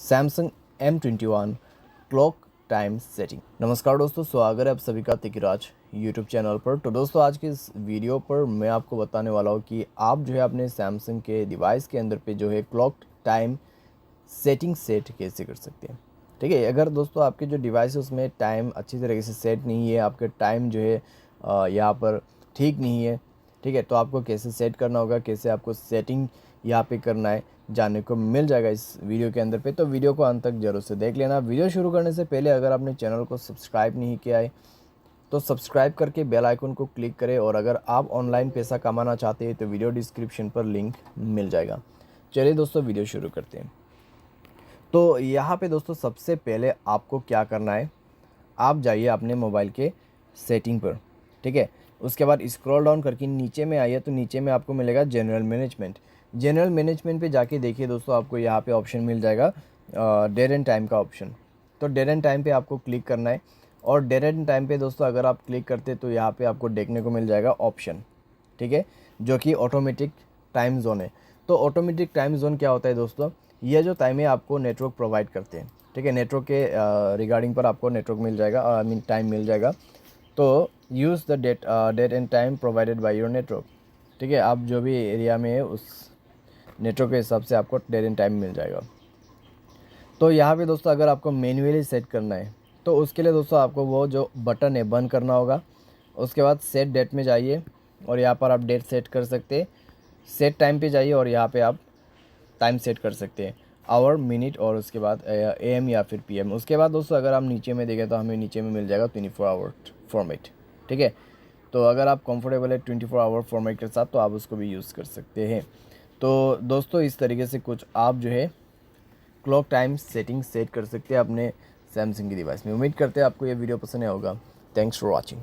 Samsung M21 clock time setting. नमस्कार दोस्तों, स्वागत है आप सभी का तिकिराज यूट्यूब चैनल पर। तो दोस्तों, आज के इस वीडियो पर मैं आपको बताने वाला हूँ कि आप जो है अपने सैमसंग के डिवाइस के अंदर पे जो है क्लॉक टाइम सेटिंग सेट कैसे कर सकते हैं। ठीक है, अगर दोस्तों आपके जो डिवाइस है उसमें टाइम अच्छी तरीके से सेट नहीं है, आपके टाइम जो है यहाँ पर ठीक नहीं है, ठीक है, तो आपको कैसे सेट करना होगा, कैसे आपको सेटिंग यहाँ पे करना है, जानने को मिल जाएगा इस वीडियो के अंदर पे। तो वीडियो को अंत तक जरूर से देख लेना। वीडियो शुरू करने से पहले अगर आपने चैनल को सब्सक्राइब नहीं किया है तो सब्सक्राइब करके बेल आइकन को क्लिक करें, और अगर आप ऑनलाइन पैसा कमाना चाहते हैं तो वीडियो डिस्क्रिप्शन पर लिंक मिल जाएगा। चलिए दोस्तों, वीडियो शुरू करते हैं। तो यहाँ पे दोस्तों सबसे पहले आपको क्या करना है, आप जाइए अपने मोबाइल के सेटिंग पर। ठीक है, उसके बाद स्क्रॉल डाउन करके नीचे में आइए, तो नीचे में आपको मिलेगा जनरल मैनेजमेंट। जनरल मैनेजमेंट पे जाके देखिए दोस्तों, आपको यहाँ पे ऑप्शन मिल जाएगा डेट एंड टाइम का ऑप्शन। तो डेट एंड टाइम पे आपको क्लिक करना है, और डेट एंड टाइम पे दोस्तों अगर आप क्लिक करते तो यहाँ पे आपको देखने को मिल जाएगा ऑप्शन, ठीक है, जो कि ऑटोमेटिक टाइम जोन है। तो ऑटोमेटिक टाइम जोन क्या होता है दोस्तों, ये जो टाइम है आपको नेटवर्क प्रोवाइड करते हैं। ठीक है, नेटवर्क के रिगार्डिंग पर आपको नेटवर्क मिल जाएगा, आई मीन टाइम मिल जाएगा। तो use the date and time provided by your network. ठीक है, आप जो भी एरिया में है उस नेटवर्क के हिसाब से आपको डेट एंड टाइम मिल जाएगा। तो यहाँ पे दोस्तों अगर आपको मैन्युअली सेट करना है तो उसके लिए दोस्तों आपको वो जो बटन है बंद करना होगा। उसके बाद सेट डेट में जाइए, और यहाँ पर आप डेट सेट कर सकते हैं। सेट टाइम पे जाइए और यहाँ पे आप टाइम सेट कर सकते हैं, आवर, मिनट, और उसके बाद AM या फिर PM। उसके बाद दोस्तों अगर आप नीचे में देखें तो हमें नीचे में मिल जाएगा 24 आवर फॉर्मेट। ठीक है, तो अगर आप कंफर्टेबल है 24 आवर फॉर्मेट के साथ तो आप उसको भी यूज़ कर सकते हैं। तो दोस्तों इस तरीके से कुछ आप जो है क्लॉक टाइम सेटिंग सेट कर सकते हैं अपने सैमसंग की डिवाइस में। उम्मीद करते हैं आपको ये वीडियो पसंद आया होगा। Thanks for watching.